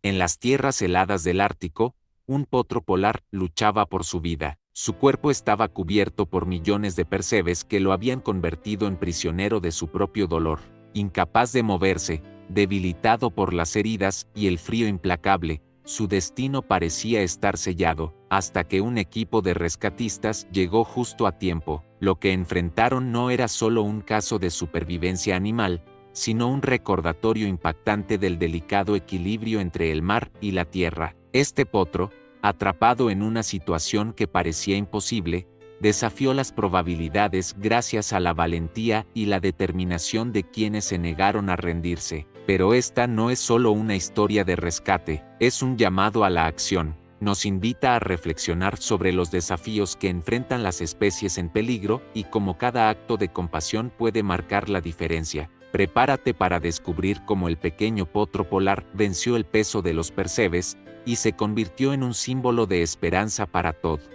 En las tierras heladas del Ártico, un potro polar luchaba por su vida. Su cuerpo estaba cubierto por millones de percebes que lo habían convertido en prisionero de su propio dolor. Incapaz de moverse, debilitado por las heridas y el frío implacable, su destino parecía estar sellado, hasta que un equipo de rescatistas llegó justo a tiempo. Lo que enfrentaron no era solo un caso de supervivencia animal, sino un recordatorio impactante del delicado equilibrio entre el mar y la tierra. Este potro, atrapado en una situación que parecía imposible, desafió las probabilidades gracias a la valentía y la determinación de quienes se negaron a rendirse. Pero esta no es solo una historia de rescate, es un llamado a la acción. Nos invita a reflexionar sobre los desafíos que enfrentan las especies en peligro y cómo cada acto de compasión puede marcar la diferencia. Prepárate para descubrir cómo el pequeño potro polar venció el peso de los percebes y se convirtió en un símbolo de esperanza para todos.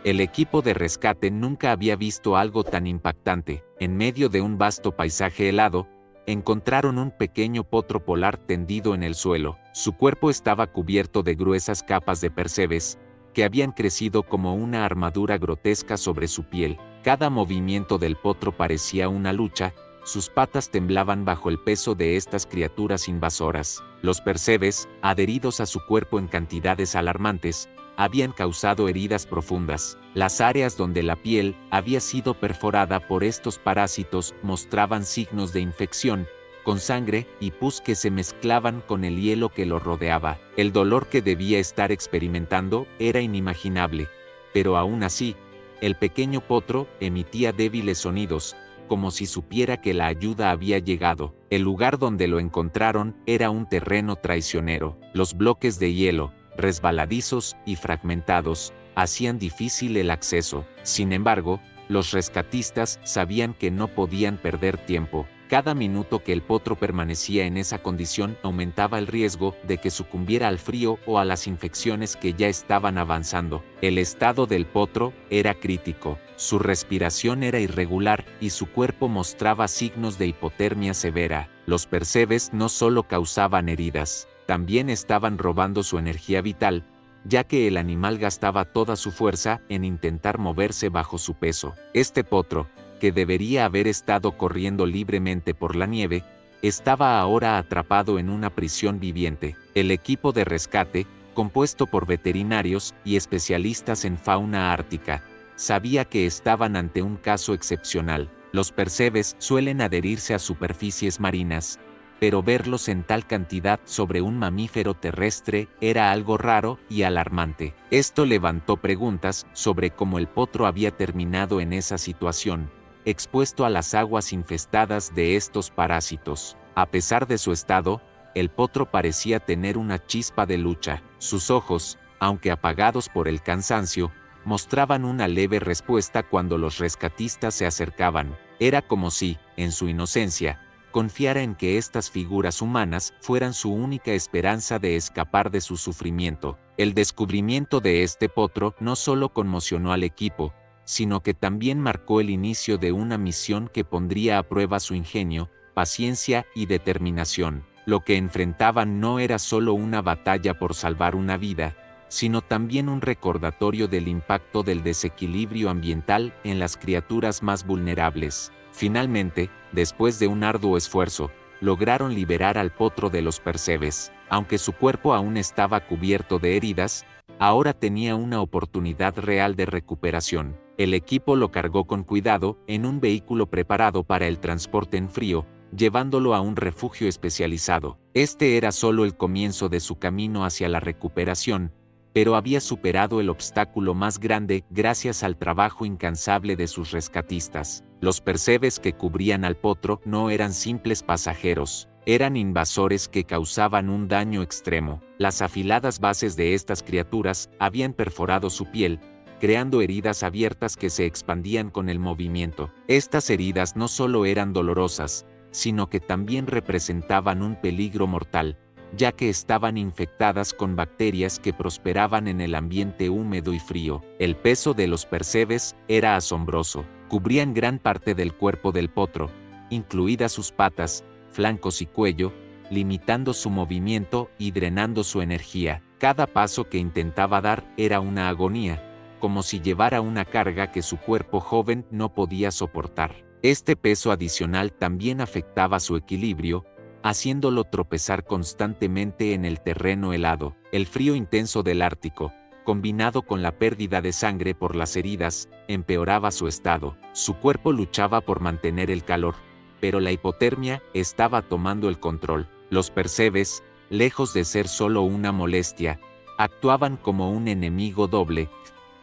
El equipo de rescate nunca había visto algo tan impactante. En medio de un vasto paisaje helado, encontraron un pequeño potro polar tendido en el suelo. Su cuerpo estaba cubierto de gruesas capas de percebes, que habían crecido como una armadura grotesca sobre su piel. Cada movimiento del potro parecía una lucha, sus patas temblaban bajo el peso de estas criaturas invasoras. Los percebes, adheridos a su cuerpo en cantidades alarmantes, habían causado heridas profundas. Las áreas donde la piel había sido perforada por estos parásitos mostraban signos de infección, con sangre y pus que se mezclaban con el hielo que lo rodeaba. El dolor que debía estar experimentando era inimaginable, pero aún así, el pequeño potro emitía débiles sonidos, como si supiera que la ayuda había llegado. El lugar donde lo encontraron era un terreno traicionero. Los bloques de hielo, resbaladizos y fragmentados, hacían difícil el acceso. Sin embargo, los rescatistas sabían que no podían perder tiempo. Cada minuto que el potro permanecía en esa condición aumentaba el riesgo de que sucumbiera al frío o a las infecciones que ya estaban avanzando. El estado del potro era crítico. Su respiración era irregular y su cuerpo mostraba signos de hipotermia severa. Los percebes no solo causaban heridas, también estaban robando su energía vital, ya que el animal gastaba toda su fuerza en intentar moverse bajo su peso. Este potro, que debería haber estado corriendo libremente por la nieve, estaba ahora atrapado en una prisión viviente. El equipo de rescate, compuesto por veterinarios y especialistas en fauna ártica, sabía que estaban ante un caso excepcional. Los percebes suelen adherirse a superficies marinas, pero verlos en tal cantidad sobre un mamífero terrestre era algo raro y alarmante. Esto levantó preguntas sobre cómo el potro había terminado en esa situación, expuesto a las aguas infestadas de estos parásitos. A pesar de su estado, el potro parecía tener una chispa de lucha. Sus ojos, aunque apagados por el cansancio, mostraban una leve respuesta cuando los rescatistas se acercaban. Era como si, en su inocencia, confiara en que estas figuras humanas fueran su única esperanza de escapar de su sufrimiento. El descubrimiento de este potro no solo conmocionó al equipo, sino que también marcó el inicio de una misión que pondría a prueba su ingenio, paciencia y determinación. Lo que enfrentaban no era solo una batalla por salvar una vida, sino también un recordatorio del impacto del desequilibrio ambiental en las criaturas más vulnerables. Finalmente, después de un arduo esfuerzo, lograron liberar al potro de los percebes. Aunque su cuerpo aún estaba cubierto de heridas, ahora tenía una oportunidad real de recuperación. El equipo lo cargó con cuidado en un vehículo preparado para el transporte en frío, llevándolo a un refugio especializado. Este era solo el comienzo de su camino hacia la recuperación, pero había superado el obstáculo más grande gracias al trabajo incansable de sus rescatistas. Los percebes que cubrían al potro no eran simples pasajeros, eran invasores que causaban un daño extremo. Las afiladas bases de estas criaturas habían perforado su piel, creando heridas abiertas que se expandían con el movimiento. Estas heridas no solo eran dolorosas, sino que también representaban un peligro mortal, ya que estaban infectadas con bacterias que prosperaban en el ambiente húmedo y frío. El peso de los percebes era asombroso, cubrían gran parte del cuerpo del potro, incluidas sus patas, flancos y cuello, limitando su movimiento y drenando su energía. Cada paso que intentaba dar era una agonía, como si llevara una carga que su cuerpo joven no podía soportar. Este peso adicional también afectaba su equilibrio, haciéndolo tropezar constantemente en el terreno helado. El frío intenso del Ártico, combinado con la pérdida de sangre por las heridas, empeoraba su estado. Su cuerpo luchaba por mantener el calor, pero la hipotermia estaba tomando el control. Los percebes, lejos de ser solo una molestia, actuaban como un enemigo doble.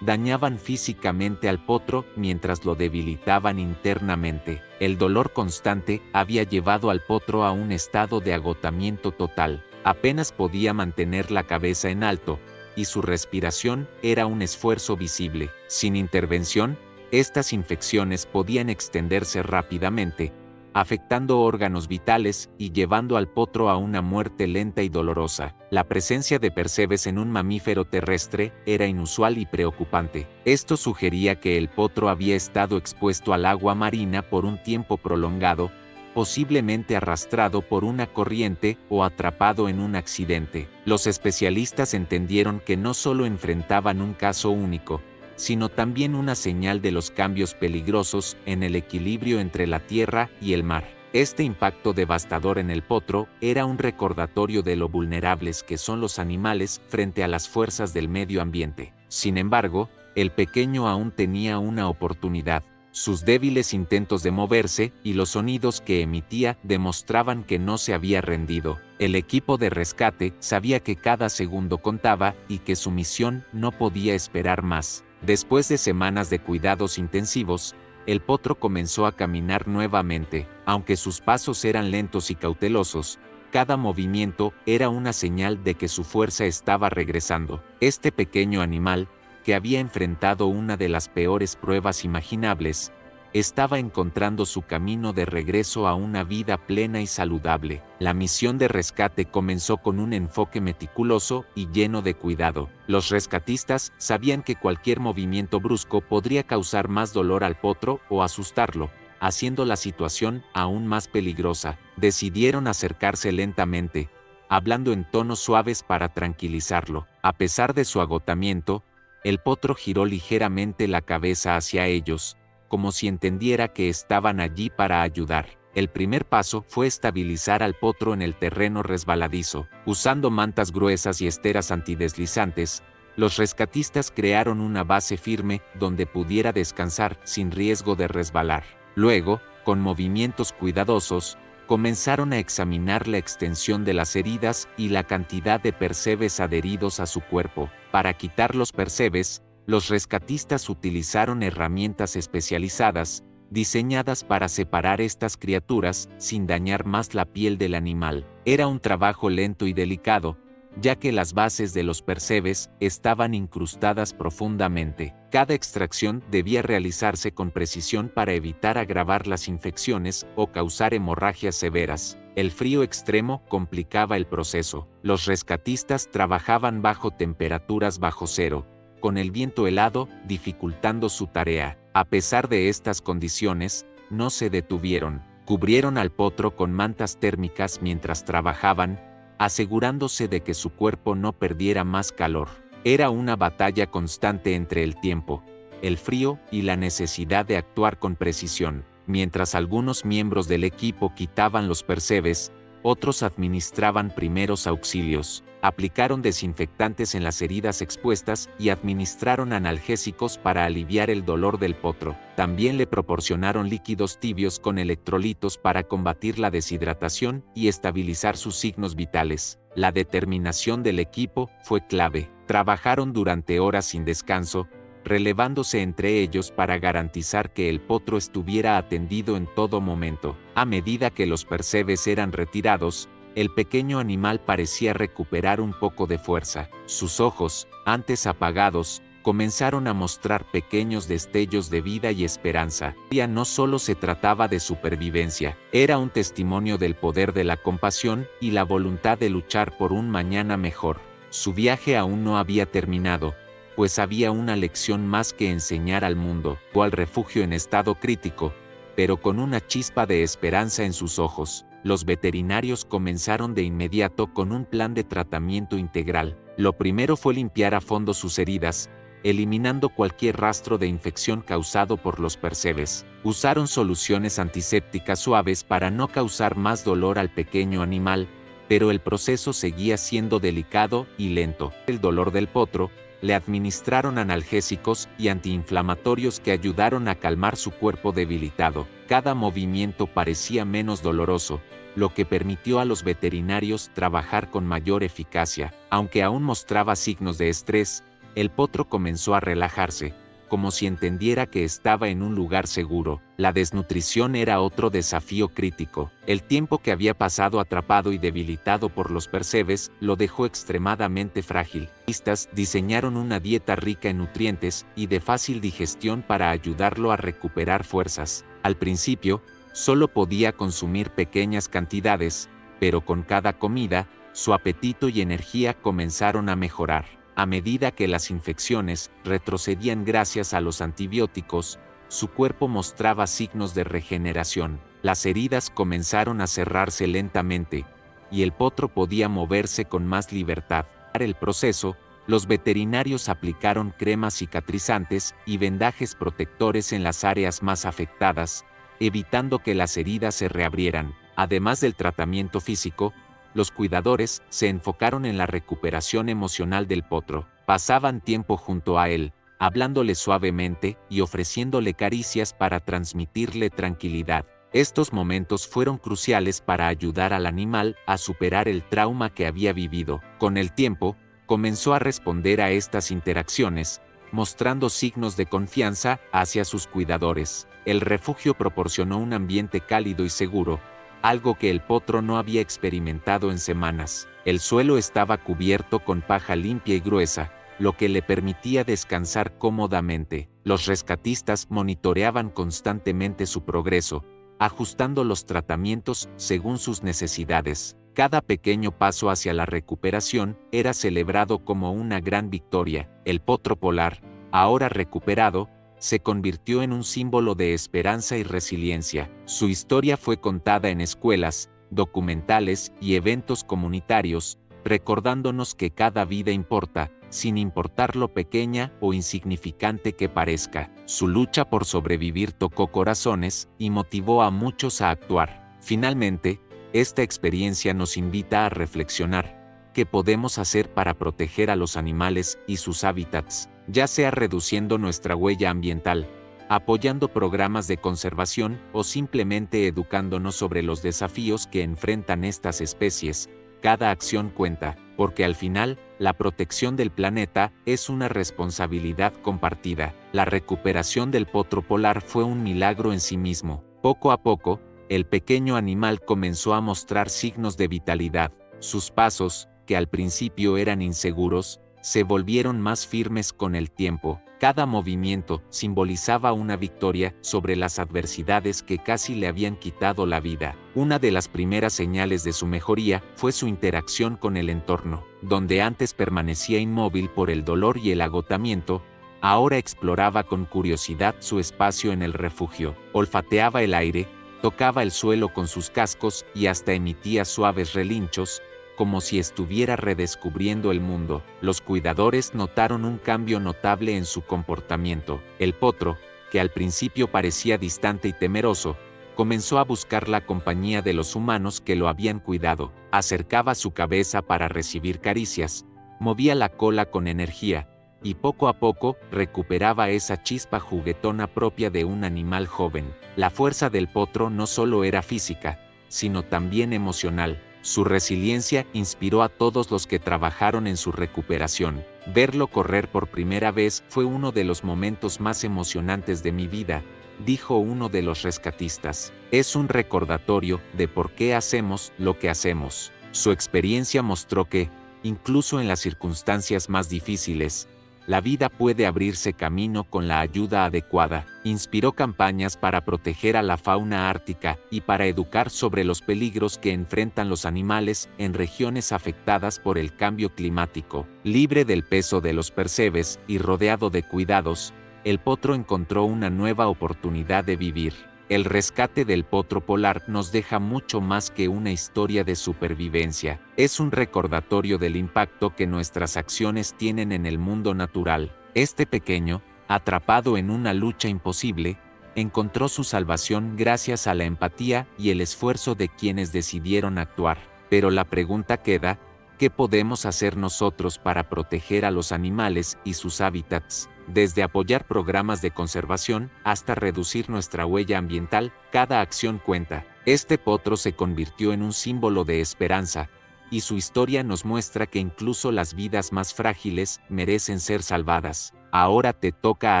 Dañaban físicamente al potro mientras lo debilitaban internamente. El dolor constante había llevado al potro a un estado de agotamiento total. Apenas podía mantener la cabeza en alto, y su respiración era un esfuerzo visible. Sin intervención, estas infecciones podían extenderse rápidamente, afectando órganos vitales y llevando al potro a una muerte lenta y dolorosa. La presencia de percebes en un mamífero terrestre era inusual y preocupante. Esto sugería que el potro había estado expuesto al agua marina por un tiempo prolongado, posiblemente arrastrado por una corriente o atrapado en un accidente. Los especialistas entendieron que no solo enfrentaban un caso único, sino también una señal de los cambios peligrosos en el equilibrio entre la tierra y el mar. Este impacto devastador en el potro era un recordatorio de lo vulnerables que son los animales frente a las fuerzas del medio ambiente. Sin embargo, el pequeño aún tenía una oportunidad. Sus débiles intentos de moverse y los sonidos que emitía demostraban que no se había rendido. El equipo de rescate sabía que cada segundo contaba y que su misión no podía esperar más. Después de semanas de cuidados intensivos, el potro comenzó a caminar nuevamente. Aunque sus pasos eran lentos y cautelosos, cada movimiento era una señal de que su fuerza estaba regresando. Este pequeño animal, que había enfrentado una de las peores pruebas imaginables, estaba encontrando su camino de regreso a una vida plena y saludable. La misión de rescate comenzó con un enfoque meticuloso y lleno de cuidado. Los rescatistas sabían que cualquier movimiento brusco podría causar más dolor al potro o asustarlo, haciendo la situación aún más peligrosa. Decidieron acercarse lentamente, hablando en tonos suaves para tranquilizarlo. A pesar de su agotamiento, el potro giró ligeramente la cabeza hacia ellos, como si entendiera que estaban allí para ayudar. El primer paso fue estabilizar al potro en el terreno resbaladizo. Usando mantas gruesas y esteras antideslizantes, los rescatistas crearon una base firme donde pudiera descansar sin riesgo de resbalar. Luego, con movimientos cuidadosos, comenzaron a examinar la extensión de las heridas y la cantidad de percebes adheridos a su cuerpo. Para quitar los percebes, los rescatistas utilizaron herramientas especializadas, diseñadas para separar estas criaturas sin dañar más la piel del animal. Era un trabajo lento y delicado, ya que las bases de los percebes estaban incrustadas profundamente. Cada extracción debía realizarse con precisión para evitar agravar las infecciones o causar hemorragias severas. El frío extremo complicaba el proceso. Los rescatistas trabajaban bajo temperaturas bajo cero, con el viento helado dificultando su tarea. A pesar de estas condiciones, no se detuvieron. Cubrieron al potro con mantas térmicas mientras trabajaban, asegurándose de que su cuerpo no perdiera más calor. Era una batalla constante entre el tiempo, el frío y la necesidad de actuar con precisión. Mientras algunos miembros del equipo quitaban los percebes, otros administraban primeros auxilios, aplicaron desinfectantes en las heridas expuestas y administraron analgésicos para aliviar el dolor del potro. También le proporcionaron líquidos tibios con electrolitos para combatir la deshidratación y estabilizar sus signos vitales. La determinación del equipo fue clave. Trabajaron durante horas sin descanso, relevándose entre ellos para garantizar que el potro estuviera atendido en todo momento. A medida que los percebes eran retirados, el pequeño animal parecía recuperar un poco de fuerza. Sus ojos, antes apagados, comenzaron a mostrar pequeños destellos de vida y esperanza. Ya no solo se trataba de supervivencia, era un testimonio del poder de la compasión y la voluntad de luchar por un mañana mejor. Su viaje aún no había terminado, pues había una lección más que enseñar al mundo. Fue al refugio en estado crítico, pero con una chispa de esperanza en sus ojos. los veterinarios comenzaron de inmediato con un plan de tratamiento integral. Lo primero fue limpiar a fondo sus heridas, eliminando cualquier rastro de infección causado por los percebes. Usaron soluciones antisépticas suaves para no causar más dolor al pequeño animal, pero el proceso seguía siendo delicado y lento. El dolor del potro, le administraron analgésicos y antiinflamatorios que ayudaron a calmar su cuerpo debilitado. Cada movimiento parecía menos doloroso, lo que permitió a los veterinarios trabajar con mayor eficacia. Aunque aún mostraba signos de estrés, el potro comenzó a relajarse, como si entendiera que estaba en un lugar seguro. La desnutrición era otro desafío crítico. El tiempo que había pasado atrapado y debilitado por los percebes lo dejó extremadamente frágil. Los diseñaron una dieta rica en nutrientes y de fácil digestión para ayudarlo a recuperar fuerzas. Al principio, solo podía consumir pequeñas cantidades, pero con cada comida, su apetito y energía comenzaron a mejorar. A medida que las infecciones retrocedían gracias a los antibióticos, su cuerpo mostraba signos de regeneración. Las heridas comenzaron a cerrarse lentamente, y el potro podía moverse con más libertad. Para el proceso, los veterinarios aplicaron cremas cicatrizantes y vendajes protectores en las áreas más afectadas, evitando que las heridas se reabrieran. Además del tratamiento físico, los cuidadores se enfocaron en la recuperación emocional del potro. Pasaban tiempo junto a él, hablándole suavemente y ofreciéndole caricias para transmitirle tranquilidad. Estos momentos fueron cruciales para ayudar al animal a superar el trauma que había vivido. Con el tiempo, comenzó a responder a estas interacciones, mostrando signos de confianza hacia sus cuidadores. El refugio proporcionó un ambiente cálido y seguro, algo que el potro no había experimentado en semanas. El suelo estaba cubierto con paja limpia y gruesa, lo que le permitía descansar cómodamente. Los rescatistas monitoreaban constantemente su progreso, ajustando los tratamientos según sus necesidades. Cada pequeño paso hacia la recuperación era celebrado como una gran victoria. El potro polar, ahora recuperado, se convirtió en un símbolo de esperanza y resiliencia. Su historia fue contada en escuelas, documentales y eventos comunitarios, recordándonos que cada vida importa, sin importar lo pequeña o insignificante que parezca. Su lucha por sobrevivir tocó corazones y motivó a muchos a actuar. Finalmente, esta experiencia nos invita a reflexionar: ¿qué podemos hacer para proteger a los animales y sus hábitats? Ya sea reduciendo nuestra huella ambiental, apoyando programas de conservación o simplemente educándonos sobre los desafíos que enfrentan estas especies. Cada acción cuenta, porque al final, la protección del planeta es una responsabilidad compartida. La recuperación del potro polar fue un milagro en sí mismo. Poco a poco, el pequeño animal comenzó a mostrar signos de vitalidad. Sus pasos, que al principio eran inseguros, se volvieron más firmes con el tiempo. Cada movimiento simbolizaba una victoria sobre las adversidades que casi le habían quitado la vida. Una de las primeras señales de su mejoría fue su interacción con el entorno, donde antes permanecía inmóvil por el dolor y el agotamiento. Ahora exploraba con curiosidad su espacio en el refugio, olfateaba el aire, tocaba el suelo con sus cascos y hasta emitía suaves relinchos, como si estuviera redescubriendo el mundo. Los cuidadores notaron un cambio notable en su comportamiento. El potro, que al principio parecía distante y temeroso, comenzó a buscar la compañía de los humanos que lo habían cuidado. Acercaba su cabeza para recibir caricias, movía la cola con energía, y poco a poco recuperaba esa chispa juguetona propia de un animal joven. La fuerza del potro no solo era física, sino también emocional. Su resiliencia inspiró a todos los que trabajaron en su recuperación. Verlo correr por primera vez fue uno de los momentos más emocionantes de mi vida, dijo uno de los rescatistas. Es un recordatorio de por qué hacemos lo que hacemos. Su experiencia mostró que, incluso en las circunstancias más difíciles, la vida puede abrirse camino con la ayuda adecuada. Inspiró campañas para proteger a la fauna ártica y para educar sobre los peligros que enfrentan los animales en regiones afectadas por el cambio climático. Libre del peso de los percebes y rodeado de cuidados, el potro encontró una nueva oportunidad de vivir. El rescate del potro polar nos deja mucho más que una historia de supervivencia. Es un recordatorio del impacto que nuestras acciones tienen en el mundo natural. Este pequeño, atrapado en una lucha imposible, encontró su salvación gracias a la empatía y el esfuerzo de quienes decidieron actuar. Pero la pregunta queda, ¿qué podemos hacer nosotros para proteger a los animales y sus hábitats? Desde apoyar programas de conservación hasta reducir nuestra huella ambiental, cada acción cuenta. Este potro se convirtió en un símbolo de esperanza, y su historia nos muestra que incluso las vidas más frágiles merecen ser salvadas. Ahora te toca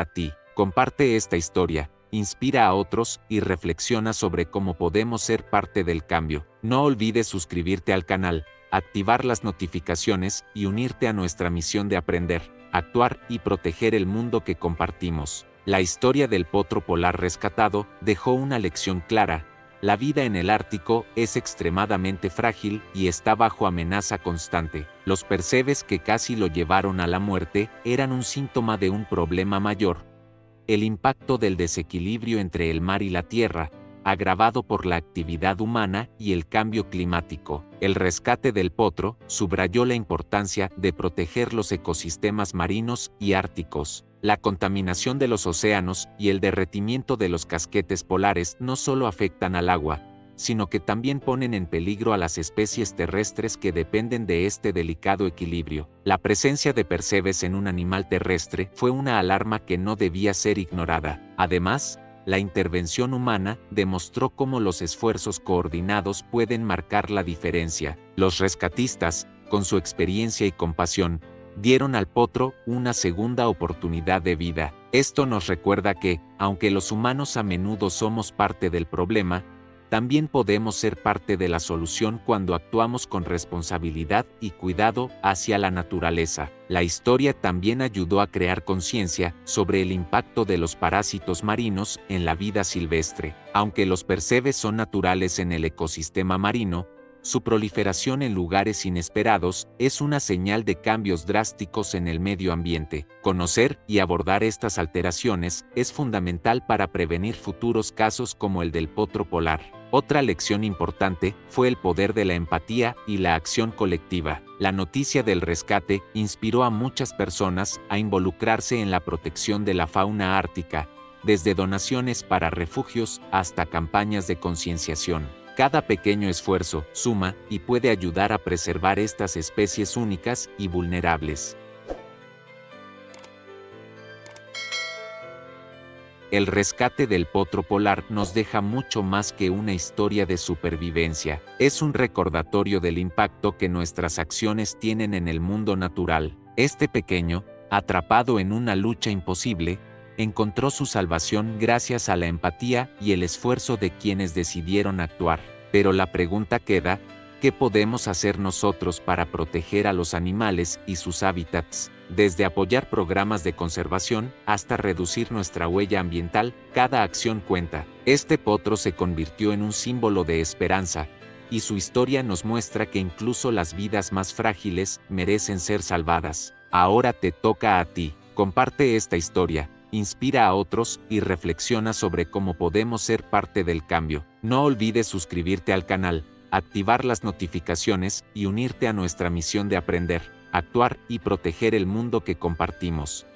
a ti. Comparte esta historia, inspira a otros y reflexiona sobre cómo podemos ser parte del cambio. No olvides suscribirte al canal, activar las notificaciones y unirte a nuestra misión de aprender, actuar y proteger el mundo que compartimos. La historia del potro polar rescatado dejó una lección clara: la vida en el Ártico es extremadamente frágil y está bajo amenaza constante. Los percebes que casi lo llevaron a la muerte eran un síntoma de un problema mayor: el impacto del desequilibrio entre el mar y la tierra, agravado por la actividad humana y el cambio climático. El rescate del potro subrayó la importancia de proteger los ecosistemas marinos y árticos. La contaminación de los océanos y el derretimiento de los casquetes polares no solo afectan al agua, sino que también ponen en peligro a las especies terrestres que dependen de este delicado equilibrio. La presencia de percebes en un animal terrestre fue una alarma que no debía ser ignorada. Además, la intervención humana demostró cómo los esfuerzos coordinados pueden marcar la diferencia. Los rescatistas, con su experiencia y compasión, dieron al potro una segunda oportunidad de vida. Esto nos recuerda que, aunque los humanos a menudo somos parte del problema, también podemos ser parte de la solución cuando actuamos con responsabilidad y cuidado hacia la naturaleza. La historia también ayudó a crear conciencia sobre el impacto de los parásitos marinos en la vida silvestre. Aunque los percebes son naturales en el ecosistema marino, su proliferación en lugares inesperados es una señal de cambios drásticos en el medio ambiente. Conocer y abordar estas alteraciones es fundamental para prevenir futuros casos como el del potro polar. Otra lección importante fue el poder de la empatía y la acción colectiva. La noticia del rescate inspiró a muchas personas a involucrarse en la protección de la fauna ártica, desde donaciones para refugios hasta campañas de concienciación. Cada pequeño esfuerzo suma y puede ayudar a preservar estas especies únicas y vulnerables. El rescate del potro polar nos deja mucho más que una historia de supervivencia. Es un recordatorio del impacto que nuestras acciones tienen en el mundo natural. Este pequeño, atrapado en una lucha imposible, encontró su salvación gracias a la empatía y el esfuerzo de quienes decidieron actuar. Pero la pregunta queda, ¿qué podemos hacer nosotros para proteger a los animales y sus hábitats? Desde apoyar programas de conservación hasta reducir nuestra huella ambiental, cada acción cuenta. Este potro se convirtió en un símbolo de esperanza, y su historia nos muestra que incluso las vidas más frágiles merecen ser salvadas. Ahora te toca a ti. Comparte esta historia, inspira a otros y reflexiona sobre cómo podemos ser parte del cambio. No olvides suscribirte al canal, activar las notificaciones y unirte a nuestra misión de aprender, actuar y proteger el mundo que compartimos.